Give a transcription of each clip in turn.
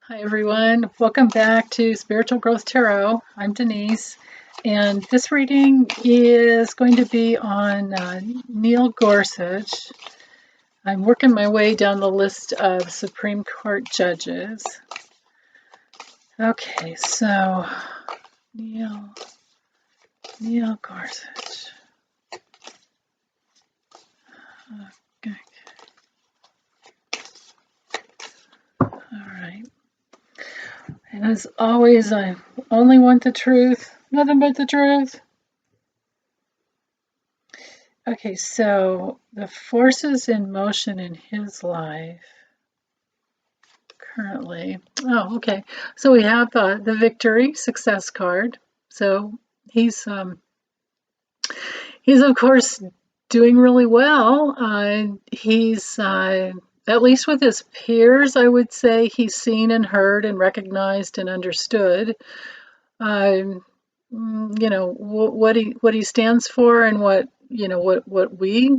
Hi everyone, welcome back to Spiritual Growth Tarot. I'm Denise, and this reading is going to be on Neil Gorsuch. I'm working my way down the list of Supreme Court judges. Okay, so Neil Gorsuch. Okay. All right. And as always, I only want the truth, nothing but the truth. Okay, so the forces in motion in his life currently. Oh, okay. So we have the victory success card. So he's of course doing really well. He's at least with his peers, I would say he's seen and heard and recognized and understood. What he stands for and what we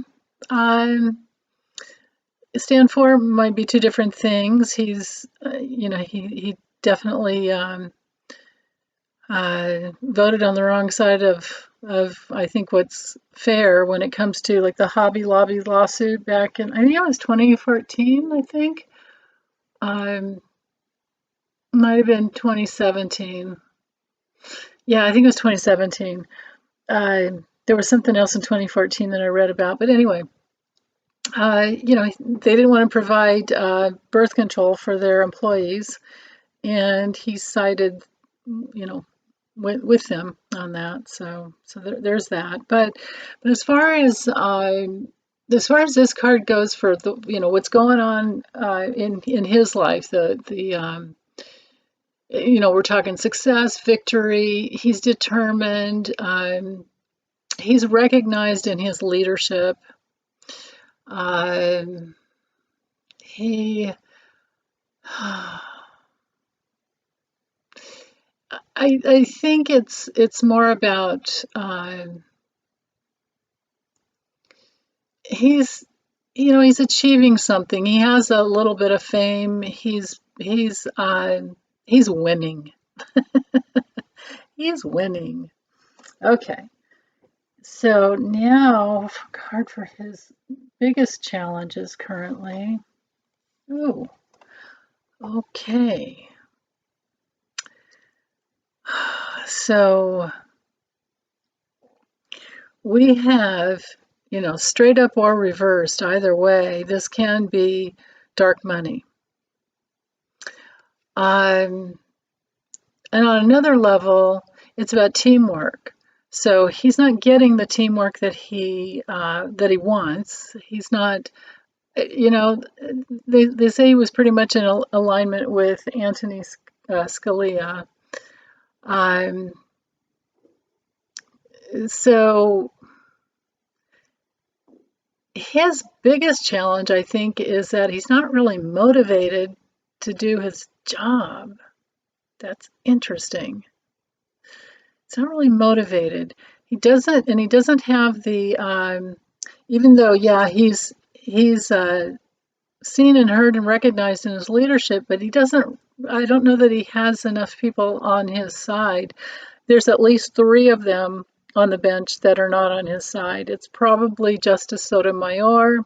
stand for might be two different things. He's he definitely voted on the wrong side of I think what's fair when it comes to like the Hobby Lobby lawsuit back in, I think it was 2014. I think might have been 2017. Yeah, I think it was 2017. There was something else in 2014 that I read about, but anyway, they didn't want to provide birth control for their employees, and he sided, with them on that. So there's that. But as far as this card goes for the what's going on in his life, the we're talking success, victory. He's determined. He's recognized in his leadership. He, I think it's more about he's achieving something. He has a little bit of fame. He's winning. He's winning. Okay. So now, card for his biggest challenges currently. Ooh, okay. So we have, straight up or reversed, either way, this can be dark money. And on another level, it's about teamwork. So he's not getting the teamwork that he wants. He's not, they say he was pretty much in alignment with Anthony Scalia. So his biggest challenge, I think, is that he's not really motivated to do his job. That's interesting. He's not really motivated. He doesn't have the, even though, yeah, he's seen and heard and recognized in his leadership, but I don't know that he has enough people on his side. There's at least 3 of them on the bench that are not on his side. It's probably Justice Sotomayor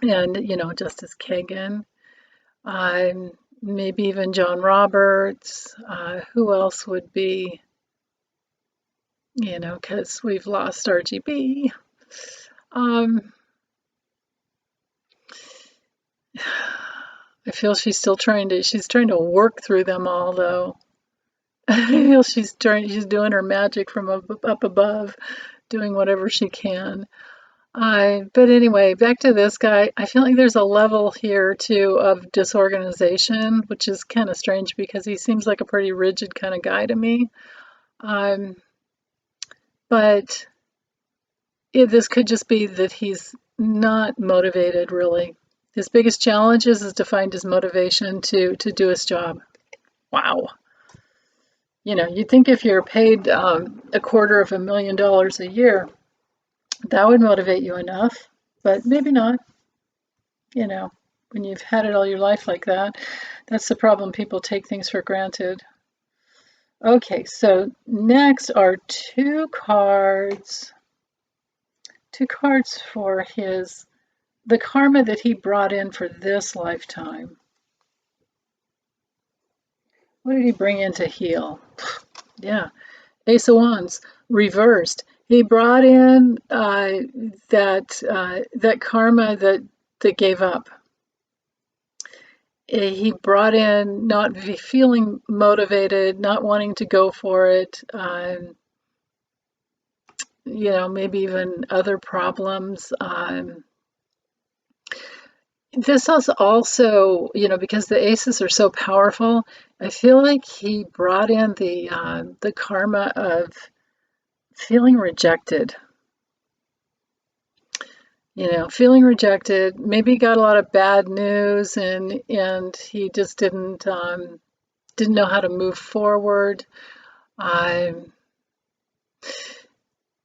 and, Justice Kagan, maybe even John Roberts. Who else would be, because we've lost RGB. I feel she's trying to work through them all, though. I feel she's doing her magic from up above, doing whatever she can. But anyway, back to this guy. I feel like there's a level here too of disorganization, which is kind of strange because he seems like a pretty rigid kind of guy to me. But this could just be that he's not motivated, really. His biggest challenge is to find his motivation to do his job. Wow. You'd think if you're paid $250,000 a year, that would motivate you enough, but maybe not. when you've had it all your life like that. That's the problem. People take things for granted. Okay, so next are two cards for the karma that he brought in for this lifetime. What did he bring in to heal? Yeah, Ace of Wands, reversed. He brought in that karma that gave up. He brought in not feeling motivated, not wanting to go for it. Maybe even other problems. This is also, because the aces are so powerful, I feel like he brought in the karma of feeling rejected. Feeling rejected. Maybe he got a lot of bad news, and he just didn't know how to move forward.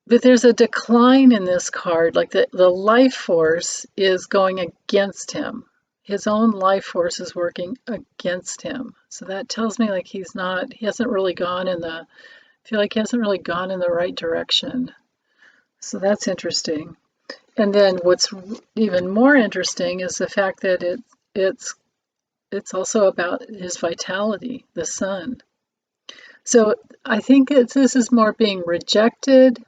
But there's a decline in this card, like the life force is going against him. His own life force is working against him. So that tells me like he hasn't really gone in the right direction. So that's interesting. And then what's even more interesting is the fact that it's also about his vitality, the sun. So I think this is more being rejected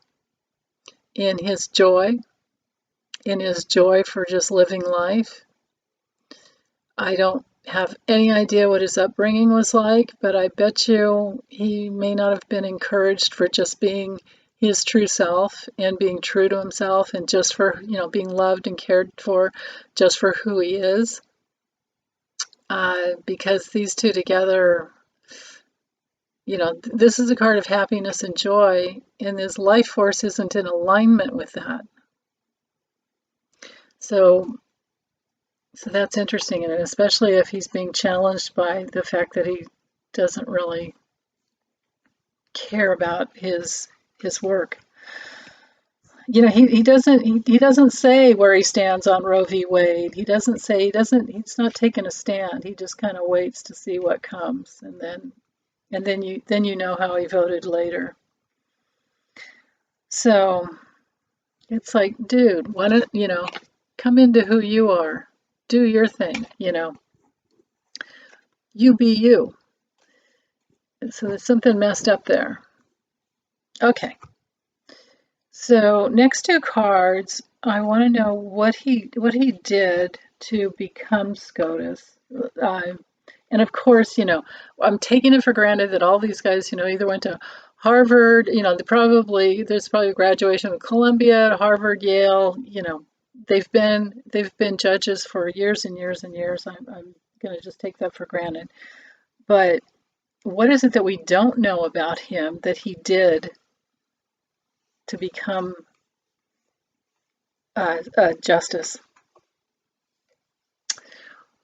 in his joy for just living life. I don't have any idea what his upbringing was like, but I bet you he may not have been encouraged for just being his true self and being true to himself, and just for, being loved and cared for just for who he is. Because these two together, this is a card of happiness and joy, and his life force isn't in alignment with that. So that's interesting, and especially if he's being challenged by the fact that he doesn't really care about his work. He doesn't say where he stands on Roe v. Wade. He's not taking a stand. He just kind of waits to see what comes, and then you know how he voted later. So it's like, dude, why don't come into who you are, do your thing, you be you. So there's something messed up there. Okay. So next two cards, I want to know what he did to become SCOTUS. And of course, I'm taking it for granted that all these guys, either went to Harvard, there's probably a graduation of Columbia, Harvard, Yale, they've been judges for years and years and years. I'm going to just take that for granted. But what is it that we don't know about him that he did to become justice?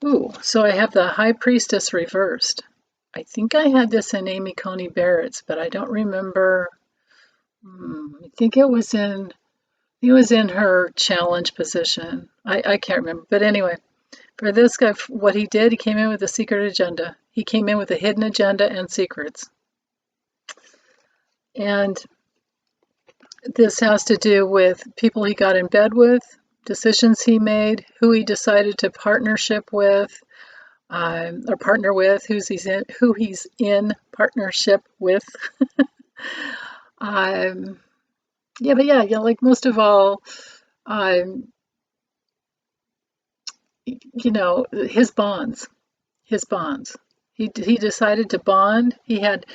Ooh, so I have the High Priestess reversed. I think I had this in Amy Coney Barrett's, but I don't remember. I think it was in her challenge position. I can't remember. But anyway, for this guy, what he did, he came in with a secret agenda. He came in with a hidden agenda and secrets. And this has to do with people he got in bed with, decisions he made, who he decided to partnership with, or partner with, who he's in partnership with. Like most of all, his bonds. He decided to bond. He had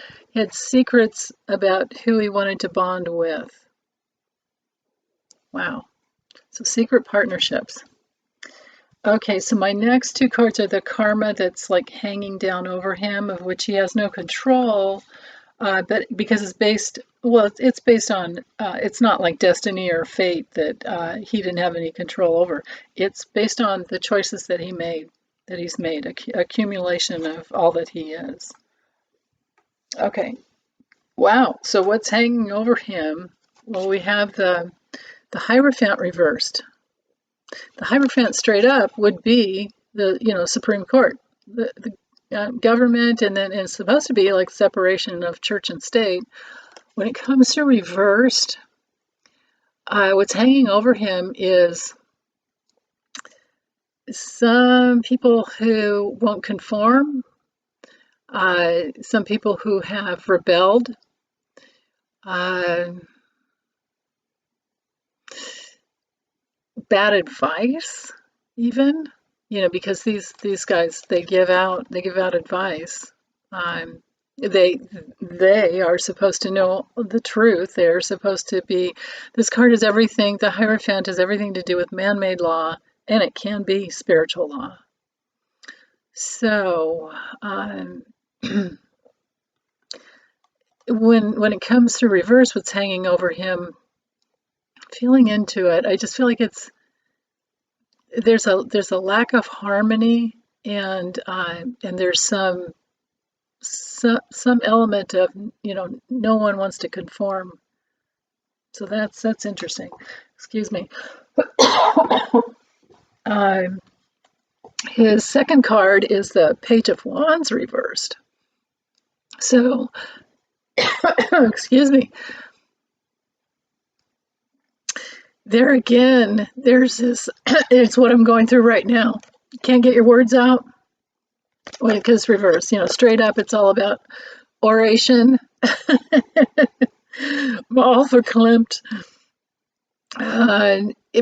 secrets about who he wanted to bond with. Wow. So secret partnerships. Okay, so my next two cards are the karma that's like hanging down over him, of which he has no control, but because it's based on, it's not like destiny or fate that he didn't have any control over. It's based on the choices that he's made, accumulation of all that he is. Okay, wow, so what's hanging over him? Well, we have the Hierophant reversed. The Hierophant straight up would be the Supreme Court, the government, and then it's supposed to be like separation of church and state. When it comes to reversed, what's hanging over him is some people who won't conform, some people who have rebelled, bad advice, even, because these guys, they give out advice. They are supposed to know the truth. They're supposed to be. This card is everything. The Hierophant has everything to do with man-made law, and it can be spiritual law. So when it comes to reverse, what's hanging over him, feeling into it, I just feel like there's a lack of harmony, and there's some element of no one wants to conform. So that's interesting. Excuse me. His second card is the Page of Wands reversed. So, excuse me. There again, there's this, it's what I'm going through right now. Can't get your words out when it goes reverse. Straight up, it's all about oration, all verklempt.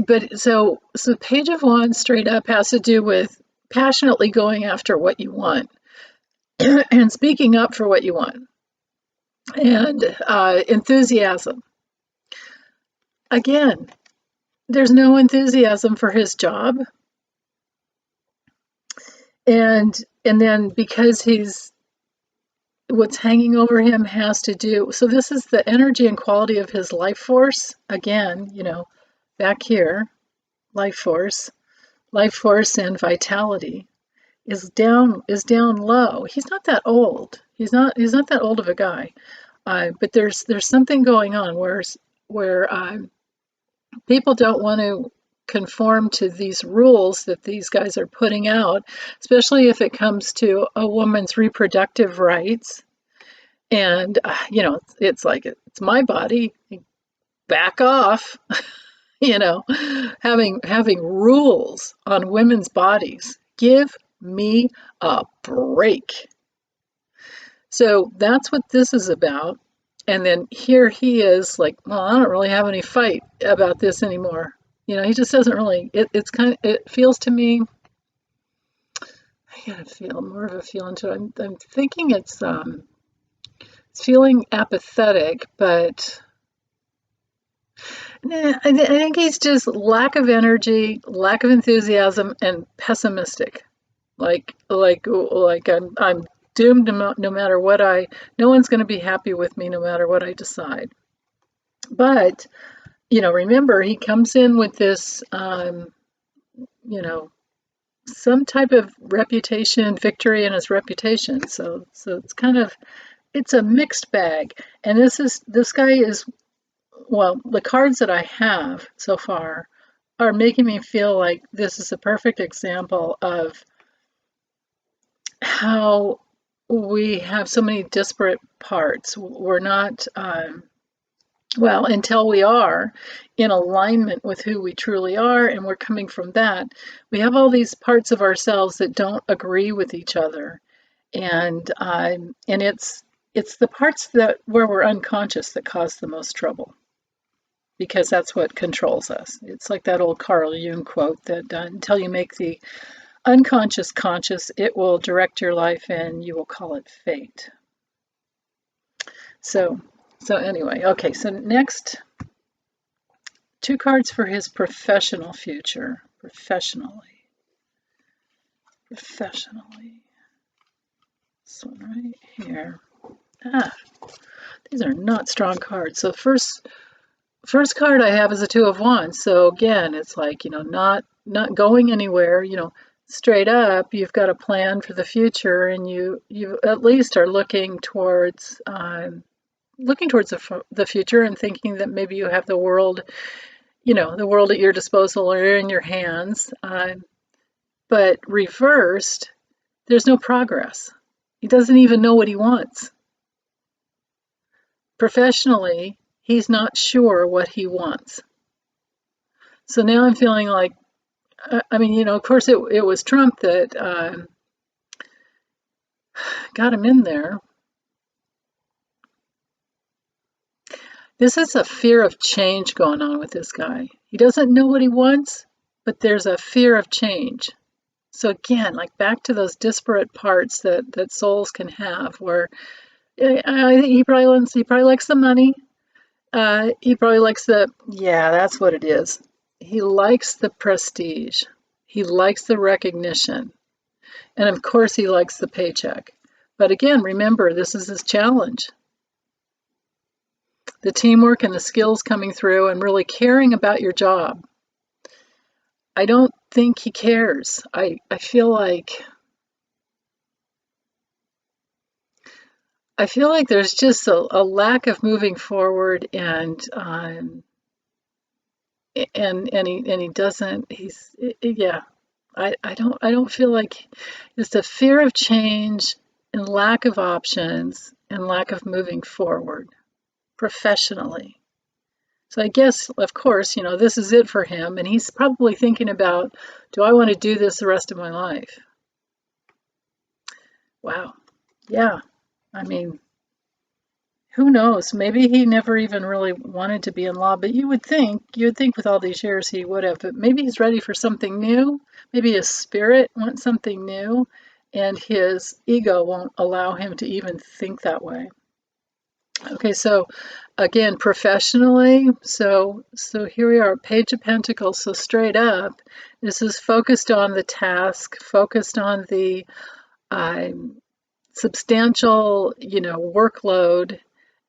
But so Page of Wands straight up has to do with passionately going after what you want and speaking up for what you want, and enthusiasm. Again, there's no enthusiasm for his job, and then because what's hanging over him has to do, so this is the energy and quality of his life force. Again, back here, life force and vitality is down low. He's not that old. He's not that old of a guy. But there's something going on where people don't want to conform to these rules that these guys are putting out, especially if it comes to a woman's reproductive rights. And it's like, it's my body, back off. Having rules on women's bodies. Give me a break. So that's what this is about. And then here he is like, well, I don't really have any fight about this anymore. He just doesn't really, it feels to me, I gotta feel more of a feeling to it. I'm thinking it's feeling apathetic, but I think he's just lack of energy, lack of enthusiasm, and pessimistic. Like I'm doomed no matter what no one's going to be happy with me no matter what I decide. But, remember, he comes in with this, some type of reputation, victory in his reputation. So it's a mixed bag. And this guy is, well, the cards that I have so far are making me feel like this is a perfect example of how we have so many disparate parts. We're not, until we are in alignment with who we truly are, and we're coming from that, we have all these parts of ourselves that don't agree with each other. And it's the parts where we're unconscious that cause the most trouble, because that's what controls us. It's like that old Carl Jung quote that until you make the unconscious conscious, it will direct your life and you will call it fate. So anyway, okay, so next, 2 cards for his professional future. Professionally. This one right here. These are not strong cards. So first card I have is a 2 of Wands. So again, it's like, not going anywhere, straight up, you've got a plan for the future, and you at least are looking towards the future and thinking that maybe you have the world at your disposal or in your hands. But But reversed, there's no progress. He doesn't even know what he wants. Professionally, he's not sure what he wants. So now I'm feeling like, I mean, of course it was Trump that got him in there. This is a fear of change going on with this guy. He doesn't know what he wants, but there's a fear of change. So again, like back to those disparate parts that souls can have, where I think he probably likes the money. He probably likes that's what it is. He likes the prestige. He likes the recognition. And of course he likes the paycheck. But again, remember, this is his challenge. The teamwork and the skills coming through and really caring about your job. I don't think he cares. I feel like there's just a lack of moving forward, and he doesn't. I don't feel like it's a fear of change and lack of options and lack of moving forward professionally. So I guess, of course, this is it for him, and he's probably thinking about, do I want to do this the rest of my life? Wow. Yeah. I mean, who knows? Maybe he never even really wanted to be in law, but you would think with all these years he would have, but maybe he's ready for something new. Maybe his spirit wants something new, and his ego won't allow him to even think that way. Okay, so again, professionally, so here we are, Page of Pentacles. So straight up, this is focused on the task, focused on the substantial, workload,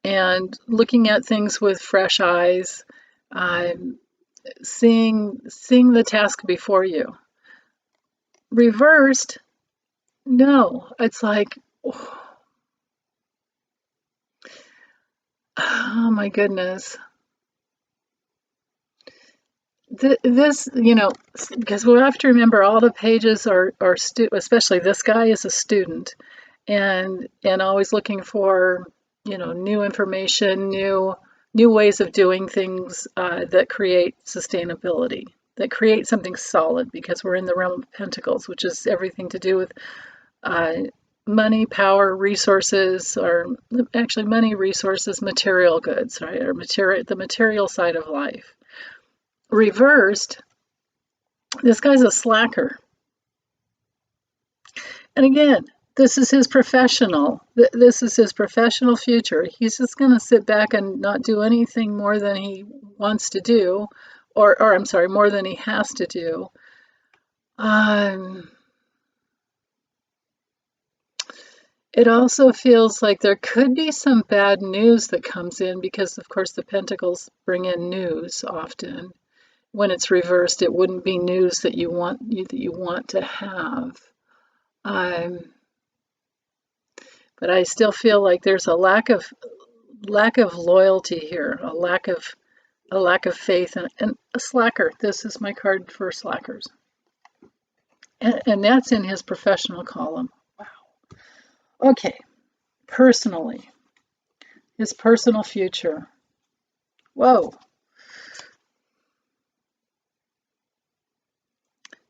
and looking at things with fresh eyes, seeing the task before you. Reversed, no, it's like, oh my goodness. This, because we have to remember all the pages are especially this guy is a student, and always looking for, new information, new ways of doing things that create sustainability, that create something solid, because we're in the realm of Pentacles, which is everything to do with money, power, resources, or actually money, resources, material goods, right? Or the material side of life. Reversed, this guy's a slacker. And again, this is his professional future. He's just going to sit back and not do anything more than he wants to do, or I'm sorry, more than he has to do. It also feels like there could be some bad news that comes in, because of course the Pentacles bring in news often. When it's reversed, it wouldn't be news that you want to have. But I still feel like there's a lack of loyalty here, a lack of faith, and a slacker. This is my card for slackers, and that's in his professional column. Wow. Okay, personally, his personal future. Whoa.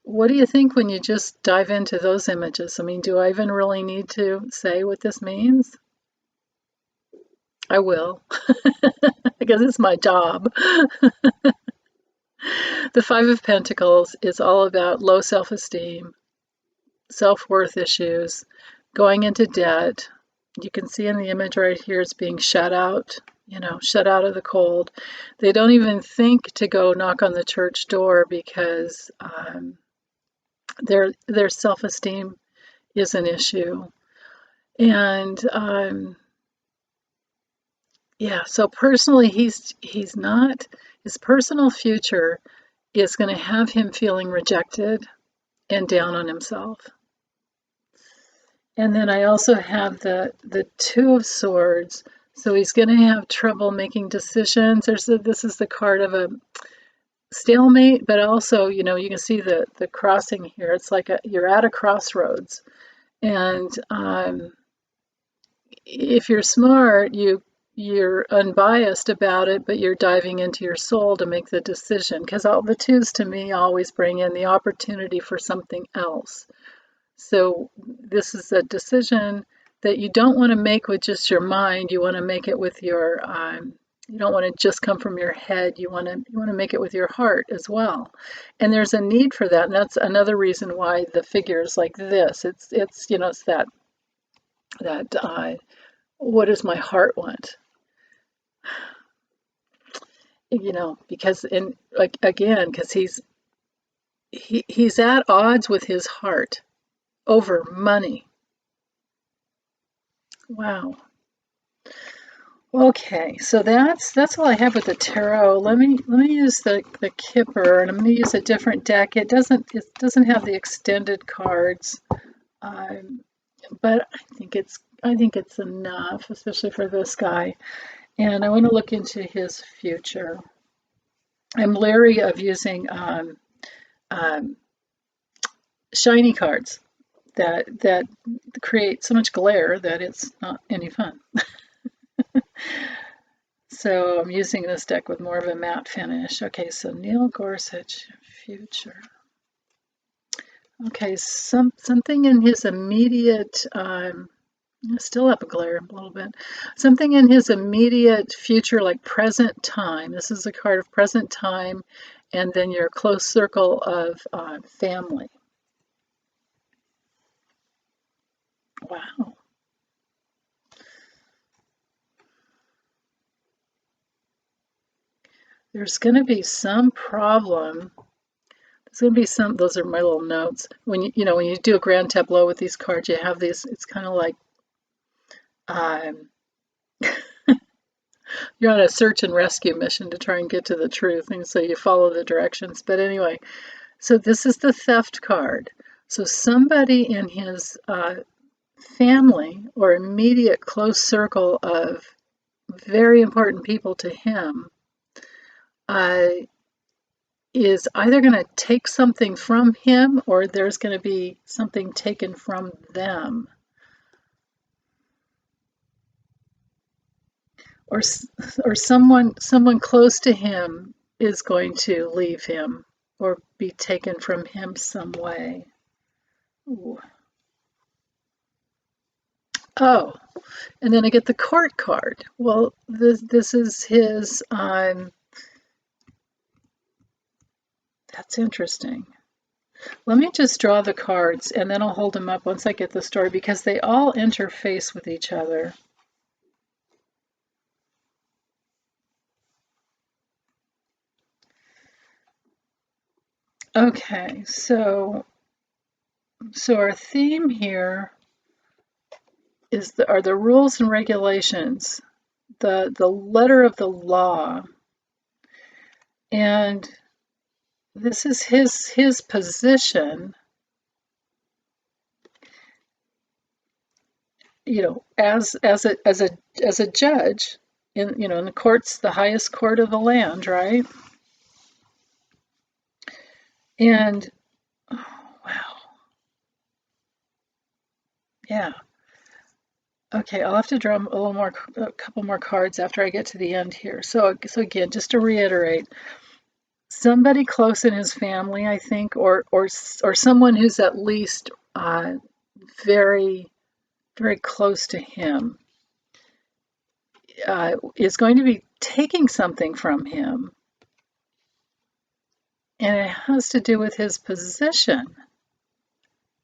What do you think when you just dive into those images? I mean, do I even really need to say what this means? I will, because it's my job. The Five of Pentacles is all about low self-esteem, self-worth issues, going into debt. You can see in the image right here, it's being shut out, shut out of the cold. They don't even think to go knock on the church door, because their self-esteem is an issue. And so personally, he's not, his personal future is going to have him feeling rejected and down on himself. And then I also have the Two of Swords. So he's going to have trouble making decisions. This is the card of a stalemate, but also, you know, you can see the crossing here. It's like you're at a crossroads. And if you're smart, you're unbiased about it, but you're diving into your soul to make the decision. Because all the twos to me always bring in the opportunity for something else. So this is a decision that you don't want to make with just your mind. You want to make it with your you don't want to just come from your head. You want to make it with your heart as well. And there's a need for that, and that's another reason why the figures like this. It's you know, it's that what does my heart want? You know, because in like again, because he's at odds with his heart over money. Wow. Okay, so that's all I have with the tarot. Let me use the Kipper, and I'm going to use a different deck. It doesn't have the extended cards, but I think it's enough, especially for this guy. And I want to look into his future. I'm leery of using shiny cards that create so much glare that it's not any fun. So I'm using this deck with more of a matte finish. Okay, so Neil Gorsuch, future. Okay, something in his immediate, I still have a glare a little bit. Something in his immediate future, like present time. This is a card of present time, and then your close circle of family. Wow. There's going to be some problem. There's going to be some, those are my little notes. When when you do a grand tableau with these cards, you have these, it's kind of like you're on a search and rescue mission to try and get to the truth, and so you follow the directions. But anyway, so this is the theft card. So somebody in his family or immediate close circle of very important people to him is either going to take something from him, or there's going to be something taken from them. Or someone close to him is going to leave him or be taken from him some way. Ooh. Oh, and then I get the court card. Well, this is his. That's interesting. Let me just draw the cards, and then I'll hold them up once I get the story, because they all interface with each other. Okay, so our theme here are the rules and regulations, the letter of the law, and this is his position, as a judge in in the courts, the highest court of the land, right? And oh, wow, yeah. Okay, I'll have to draw a couple more cards after I get to the end here. So again, just to reiterate, somebody close in his family, I think, or someone who's at least very, very close to him, is going to be taking something from him, and it has to do with his position.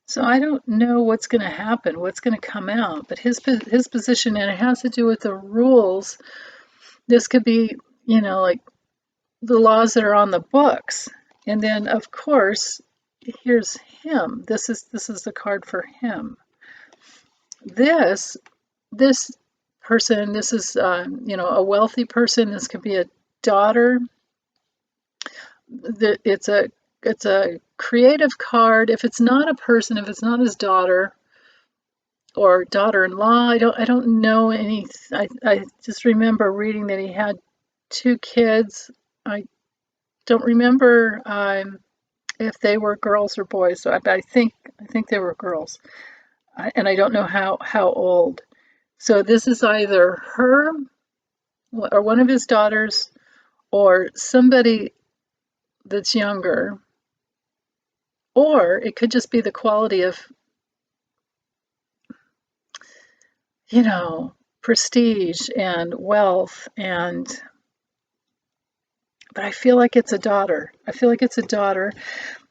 So I don't know what's going to happen, what's going to come out, but his position, and it has to do with the rules. This could be, like the laws that are on the books. And then, of course, here's him. This is the card for him. This person, this is, a wealthy person. This could be a daughter. It's a creative card. If it's not a person, if it's not his daughter or daughter-in-law, I don't know any. I just remember reading that he had 2 kids. Don't remember if they were girls or boys. So I think they were girls, and I don't know how old. So this is either her or one of his daughters or somebody that's younger, or it could just be the quality of, you know, prestige and wealth and but I feel like it's a daughter. I feel like it's a daughter.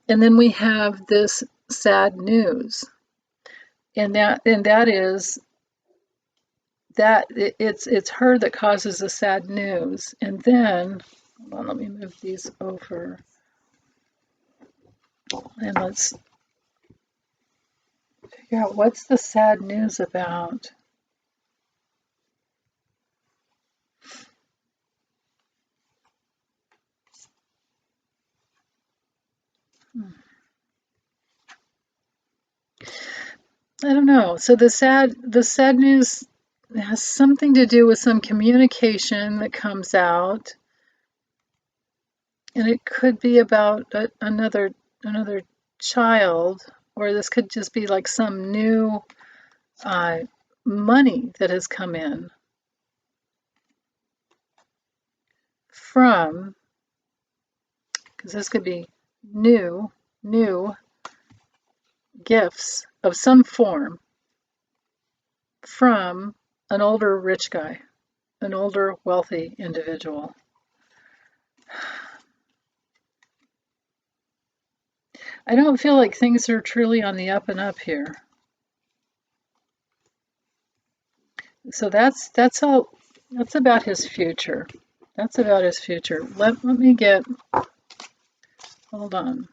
And then we have this sad news. And that is that it's her that causes the sad news. And then hold on, let me move these over. And let's figure out what's the sad news about. I don't know. So the sad news has something to do with some communication that comes out, and it could be about another child, or this could just be like some new money that has come in from, because this could be new gifts of some form from an older rich guy, an older wealthy individual. I don't feel like things are truly on the up and up here. So that's all. That's about his future. That's about his future. Let me get. Hold on.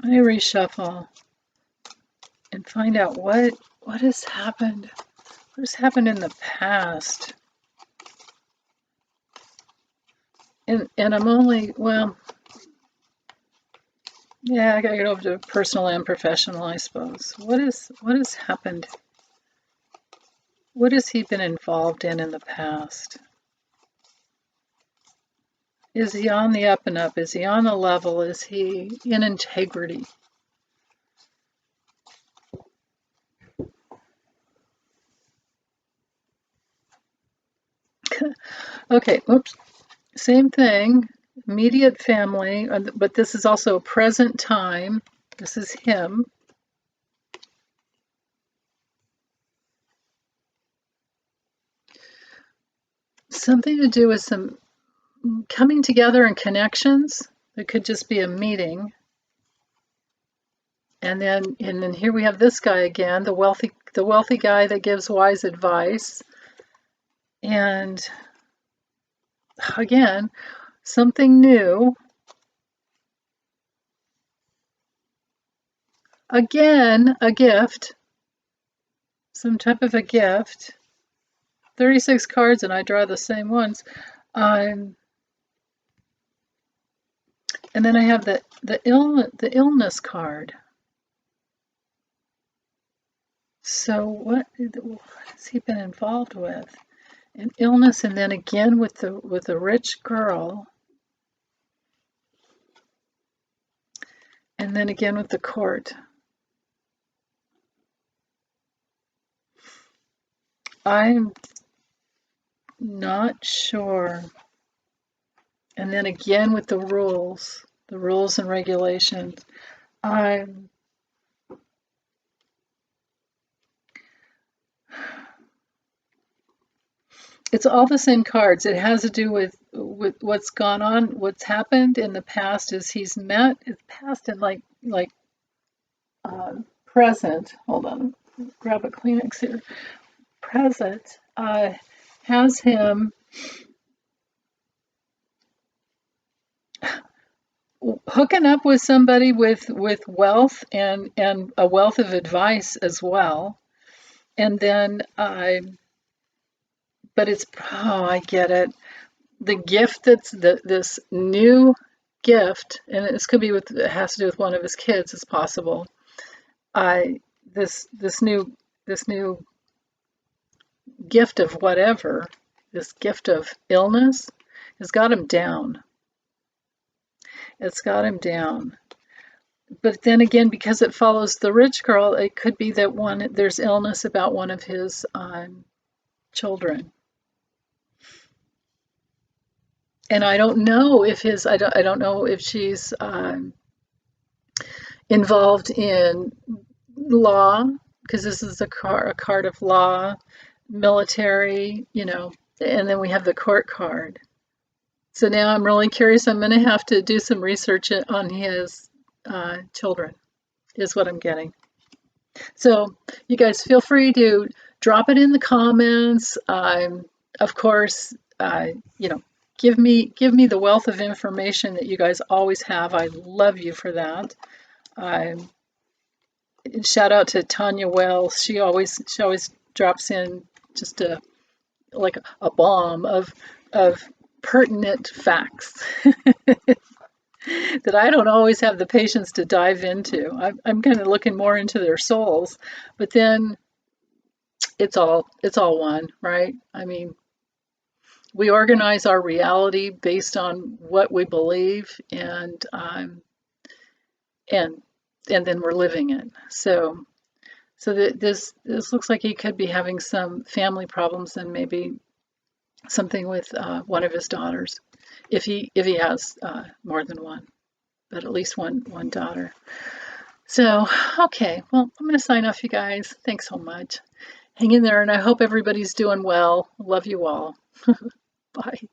Let me reshuffle and find out what has happened. What has happened in the past? And I'm only, well, yeah, I gotta go over to personal and professional, I suppose. What has happened? What has he been involved in the past? Is he on the up and up? Is he on the level? Is he in integrity? Okay, oops. Same thing, immediate family, but this is also present time. This is him. Something to do with some coming together and connections. It could just be a meeting. And then here we have this guy again, the wealthy guy that gives wise advice. And again, something new. Again, a gift. Some type of a gift. 36 cards and I draw the same ones. And then I have the illness card. So what has he been involved with? An illness, and then again with the rich girl, and then again with the court. I'm not sure. And then again with the rules and regulations. It's all the same cards. It has to do with what's gone on, what's happened in the past. Is he's met past and like present. Hold on, grab a Kleenex here. Present has him hooking up with somebody with wealth and a wealth of advice as well, and then but it's, oh, I get it. The gift that's this new gift, and this could be with, it has to do with one of his kids, it's possible. This new gift of whatever, this gift of illness has got him down. It's got him down. But then again, because it follows the rich girl, it could be that there's illness about one of his children. And I don't know if I don't know if she's involved in law, because this is a card of law, military, and then we have the court card. So now I'm really curious. I'm going to have to do some research on his children, is what I'm getting. So you guys feel free to drop it in the comments. Of course, give me the wealth of information that you guys always have. I love you for that. Shout out to Tanya Wells. She always drops in just like a bomb of pertinent facts that I don't always have the patience to dive into. I'm kind of looking more into their souls, but then it's all one, right? I mean, we organize our reality based on what we believe, and then we're living it. So this looks like he could be having some family problems, and maybe something with one of his daughters, if he has more than one, but at least one daughter. So okay, well, I'm going to sign off, you guys. Thanks so much. Hang in there, and I hope everybody's doing well. Love you all. Bye.